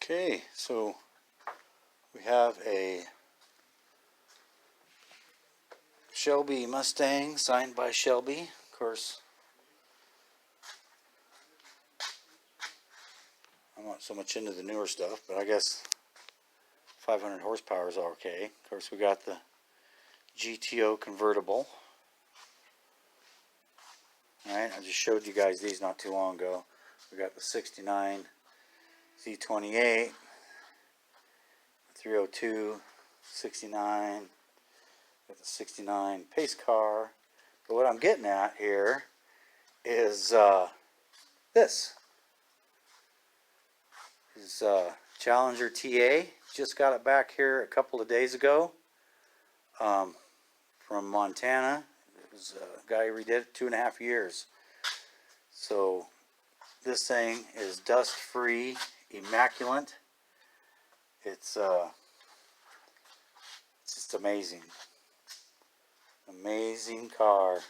Okay, so we have a Shelby Mustang signed by Shelby. Of course, I'm not so much into the newer stuff, but I guess 500 horsepower is okay. Of course, we got the GTO convertible. Alright, I just showed you guys these not too long ago. We got the 69 Z28, 302, 69, got the 69 pace car. But what I'm getting at here is this. This is Challenger TA. Just got it back here a couple of days ago from Montana. It was a guy who redid it 2.5 years. So this thing is dust free, immaculate. It's just amazing. Amazing car.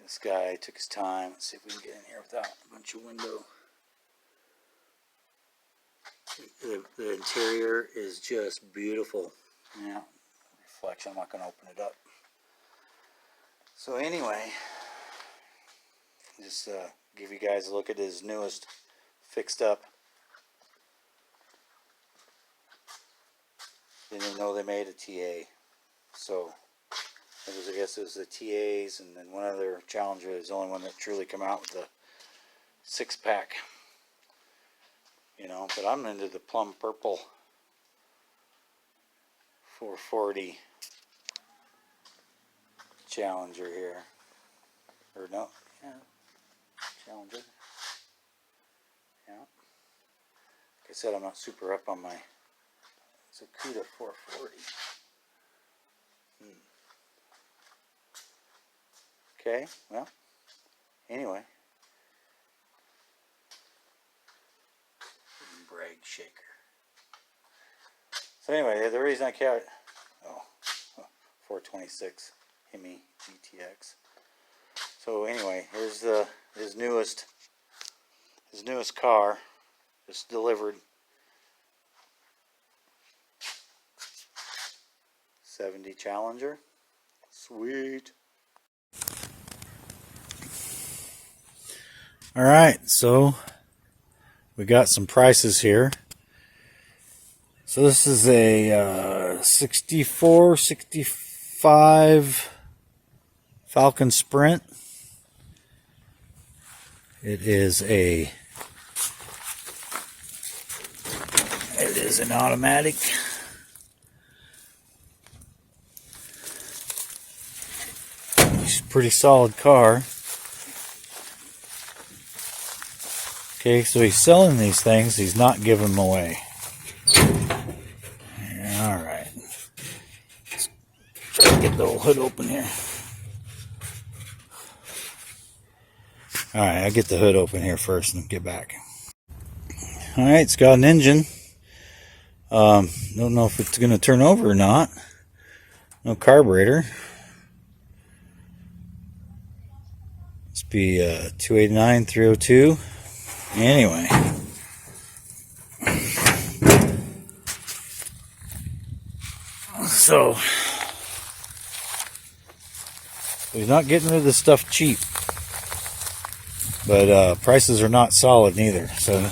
This guy took his time. Let's see if we can get in here without a bunch of window. The interior is just beautiful. Yeah, reflection. I'm not going to open it up. So anyway, just give you guys a look at his newest fixed up. Didn't even know they made a TA. So I guess it was the TAs and then one other Challenger is the only one that truly come out with the 6-pack. You know, but I'm into the plum purple 440 Challenger here. Or no, yeah, Challenger. Yeah. Like I said, I'm not super up on my Cuda 440. Okay, well, anyway. Brag shaker. So anyway, the reason I carried 426 Hemi GTX. So anyway, here's his newest car, just delivered. 70 Challenger. Sweet. All right, so we got some prices here. So this is a 64, 65 Falcon Sprint. It is an automatic. It's a pretty solid car. Okay, so he's selling these things. He's not giving them away. All right. Let's try to get the old hood open here. All right, I'll get the hood open here first and get back. All right, it's got an engine. Don't know if it's going to turn over or not. No carburetor. Must be 289, 302. Anyway. So he's not getting rid of this stuff cheap. But prices are not solid neither. So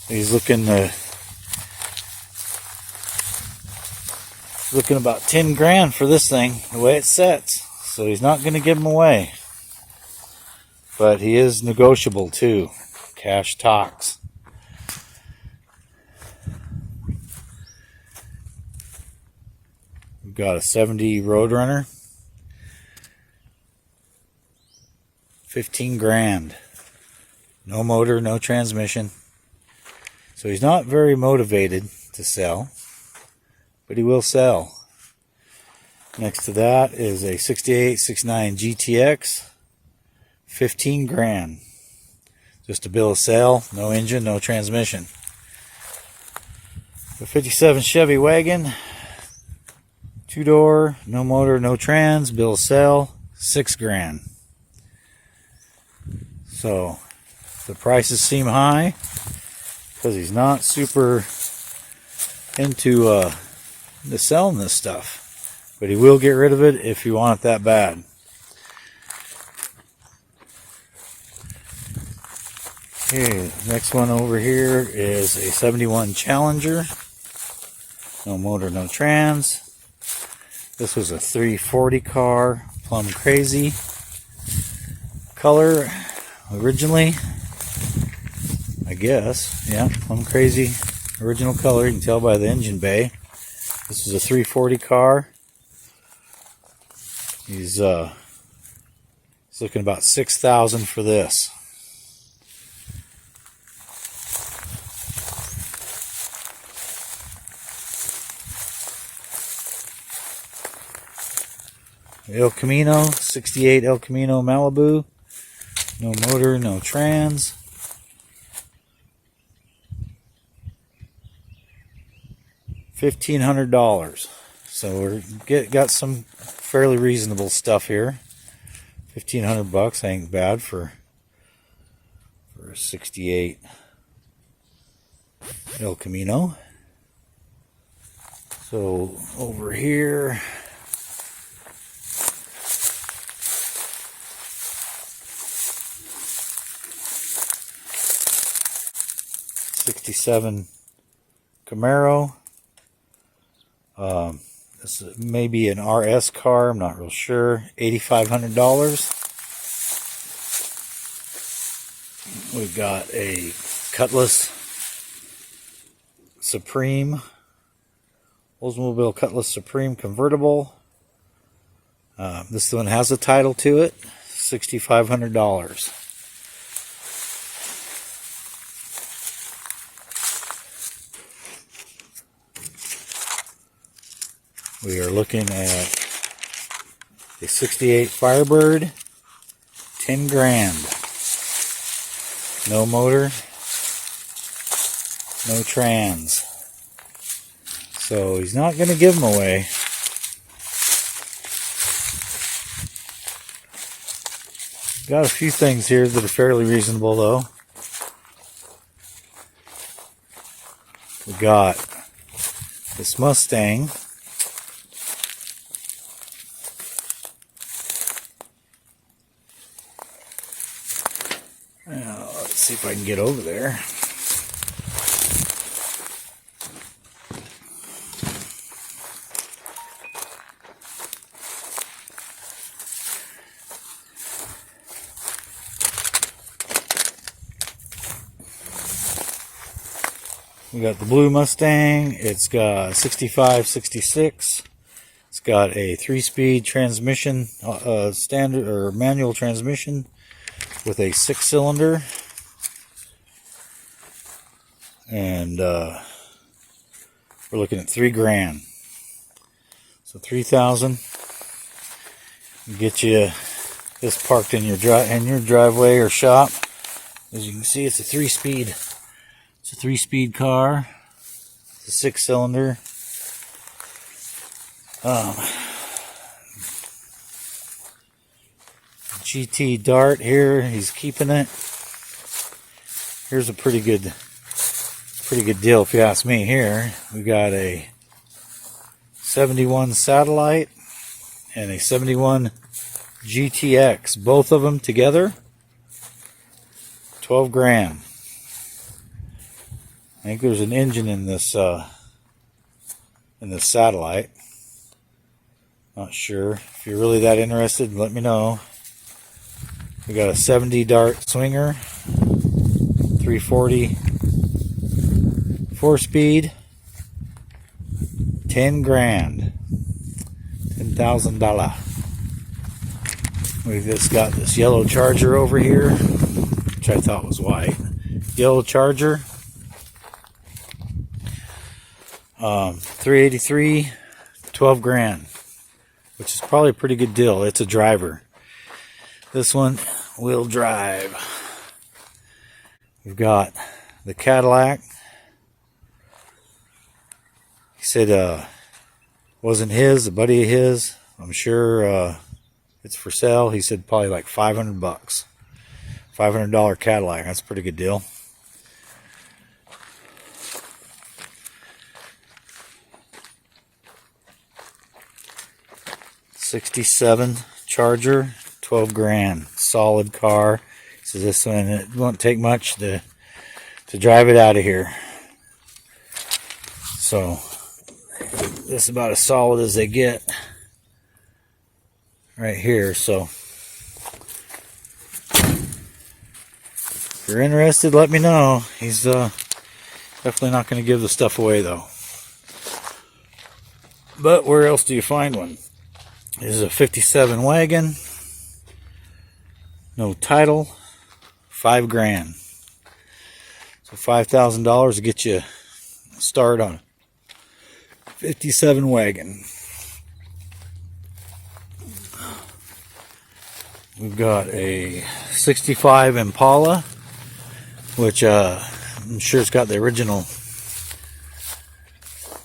he's looking about 10 grand for this thing, the way it sets. So he's not going to give them away. But he is negotiable too. Cash talks. We've got a 70 Roadrunner. 15 grand. No motor, no transmission. So he's not very motivated to sell, but he will sell. Next to that is a 68, 69 GTX. 15 grand. Just a bill of sale, no engine, no transmission. The 57 Chevy Wagon, 2-door, no motor, no trans, bill of sale, $6 grand. So the prices seem high because he's not super into selling this stuff, but he will get rid of it if you want it that bad. Okay, next one over here is a 71 Challenger. No motor, no trans. This was a 340 car, plum crazy color originally, I guess. Yeah, plum crazy original color. You can tell by the engine bay. This is a 340 car. He's looking about $6,000 for this. El Camino, 68 El Camino Malibu. No motor, no trans. $1,500. So we're got some fairly reasonable stuff here. $1,500 ain't bad for a 68 El Camino. So over here, '67 Camaro. This is maybe an RS car. I'm not real sure. $8,500. We've got a Cutlass Supreme, Oldsmobile Cutlass Supreme convertible. This one has a title to it. $6,500. We are looking at a 68 Firebird, 10 grand. No motor, no trans. So he's not going to give them away. Got a few things here that are fairly reasonable though. We got this Mustang. Now, let's see if I can get over there. We got the blue Mustang. It's got 65, 66. It's got a 3-speed transmission, standard or manual transmission with a 6-cylinder, and we're looking at $3 grand. So $3,000 get you this parked in your driveway or shop. As you can see, it's a 3-speed. It's a 3-speed car. It's a 6-cylinder. GT Dart here, he's keeping it. Here's a pretty good deal if you ask me here. We got a 71 Satellite and a 71 GTX, both of them together, 12 grand. I think there's an engine in this Satellite. Not sure. If you're really that interested, let me know. We got a 70 Dart Swinger, 340, 4-speed, 10 grand, $10,000. We've just got this yellow Charger over here, which I thought was white. Yellow Charger, 383, 12 grand, which is probably a pretty good deal. It's a driver. This one will drive. We've got the Cadillac. He said Wasn't his, a buddy of his. I'm sure it's for sale. He said probably like $500. $500 Cadillac. That's a pretty good deal. '67 Charger, 12 grand. Solid car. He says this one, it won't take much to drive it out of here. So this is about as solid as they get right here. So if you're interested, let me know. He's definitely not going to give the stuff away though. But where else do you find one? This is a '57 Wagon. No title. 5 grand. So $5,000 to get you a start on a '57 Wagon. We've got a '65 Impala, which I'm sure it's got the original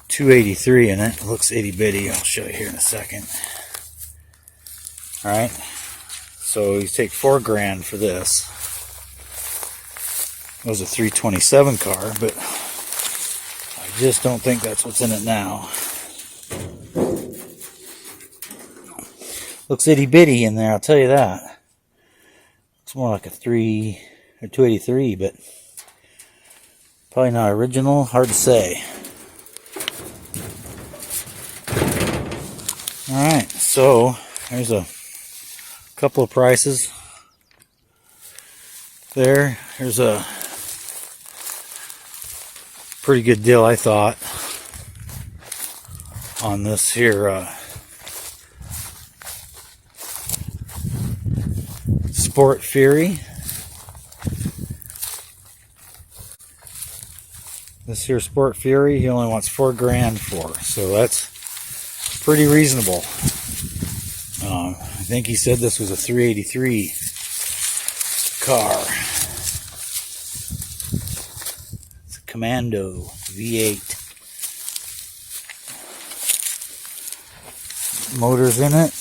283 in it. It looks itty bitty. I'll show you here in a second. Alright, so you take 4 grand for this. It was a 327 car, but I just don't think that's what's in it now. Looks itty bitty in there, I'll tell you that. It's more like a 3 or 283, but probably not original, hard to say. Alright, so there's a couple of prices there. Here's a pretty good deal, I thought, on this here Sport Fury. This here Sport Fury, he only wants 4 grand for, so that's pretty reasonable. I think he said this was a 383 car. It's a Commando V8. Motors in it.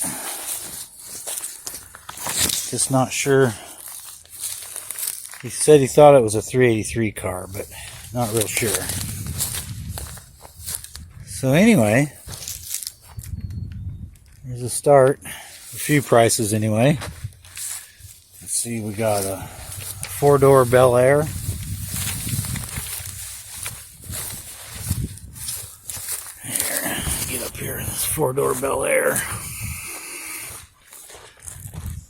Just not sure. He said he thought it was a 383 car, but not real sure. So anyway, here's a start. A few prices anyway. Let's see, we got a 4-door Bel Air. Here, get up here. This 4-door Bel Air.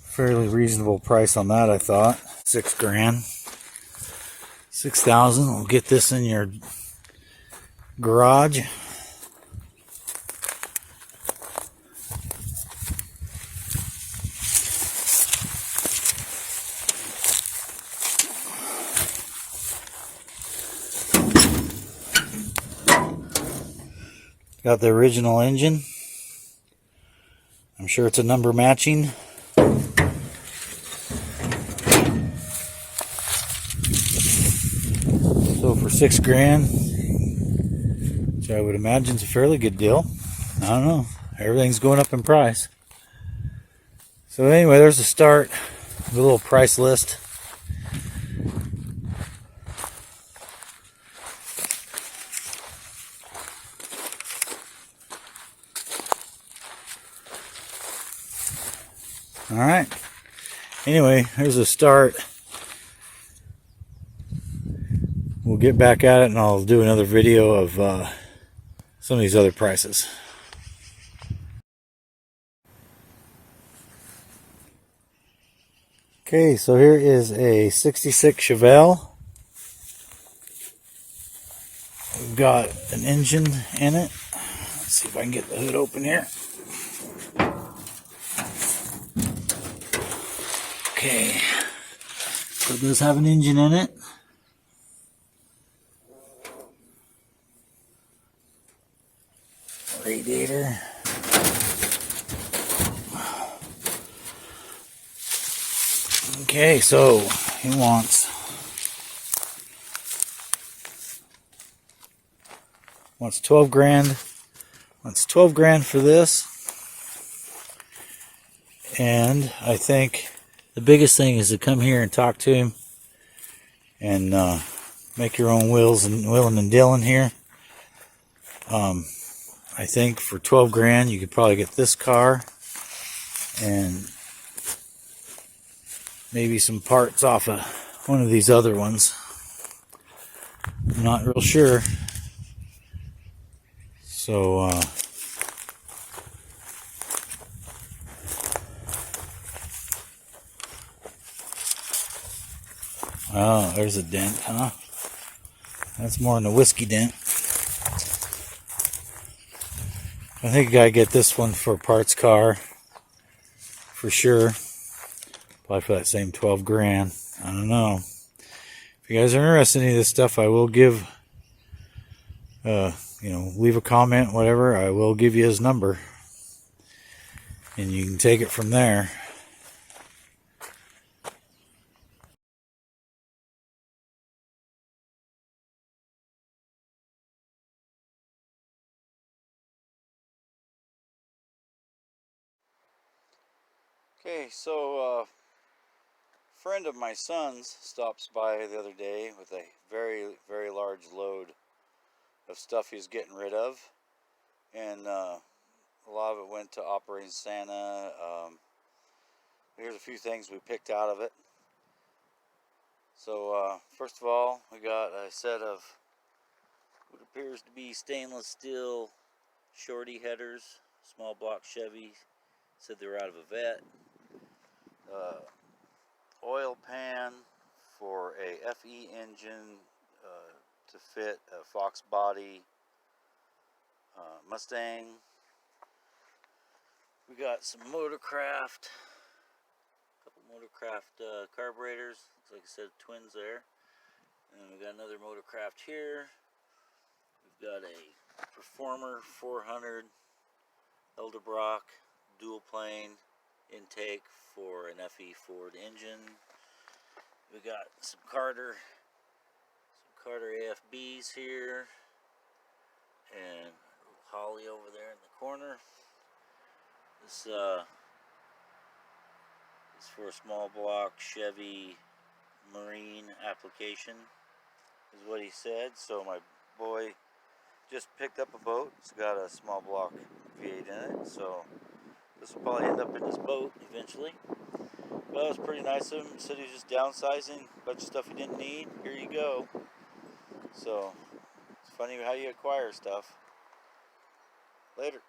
Fairly reasonable price on that, I thought. 6 grand. 6,000. We'll get this in your garage. Got the original engine. I'm sure it's a number matching. So for 6 grand, which I would imagine is a fairly good deal. I don't know. Everything's going up in price. So anyway, there's a start. The little price list. Alright, anyway, here's a start. We'll get back at it and I'll do another video of some of these other prices. Okay, so here is a '66 Chevelle. We've got an engine in it. Let's see if I can get the hood open here. Okay, so it does have an engine in it. Radiator. Okay, so he wants 12 grand That's 12 grand for this. And I think the biggest thing is to come here and talk to him and make your own willing and dealing here. I think for 12 grand you could probably get this car and maybe some parts off of one of these other ones. I'm not real sure. So oh, there's a dent, huh? That's more than a whiskey dent. I think I gotta get this one for a parts car for sure. Probably for that same 12 grand. I don't know. If you guys are interested in any of this stuff, I will give, leave a comment, whatever. I will give you his number, and you can take it from there. Okay, so a friend of my son's stops by the other day with a very, very large load of stuff he's getting rid of, and a lot of it went to Operating Santa. Here's a few things we picked out of it. So first of all, we got a set of what appears to be stainless steel Shorty headers, small block Chevy. Said they were out of a vet. Oil pan for a FE engine to fit a Fox body Mustang. We got some Motorcraft, a couple Motorcraft carburetors. Looks like I said, twins there. And we got another Motorcraft here. We've got a Performer 400 Edelbrock dual plane intake for an FE Ford engine. We got some Carter AFBs here, and Holly over there in the corner. This is for a small block Chevy Marine application, is what he said. So my boy just picked up a boat. It's got a small block V8 in it, so this will probably end up in his boat eventually. But that was pretty nice of him. He said he was just downsizing, a bunch of stuff he didn't need. Here you go. So it's funny how you acquire stuff. Later.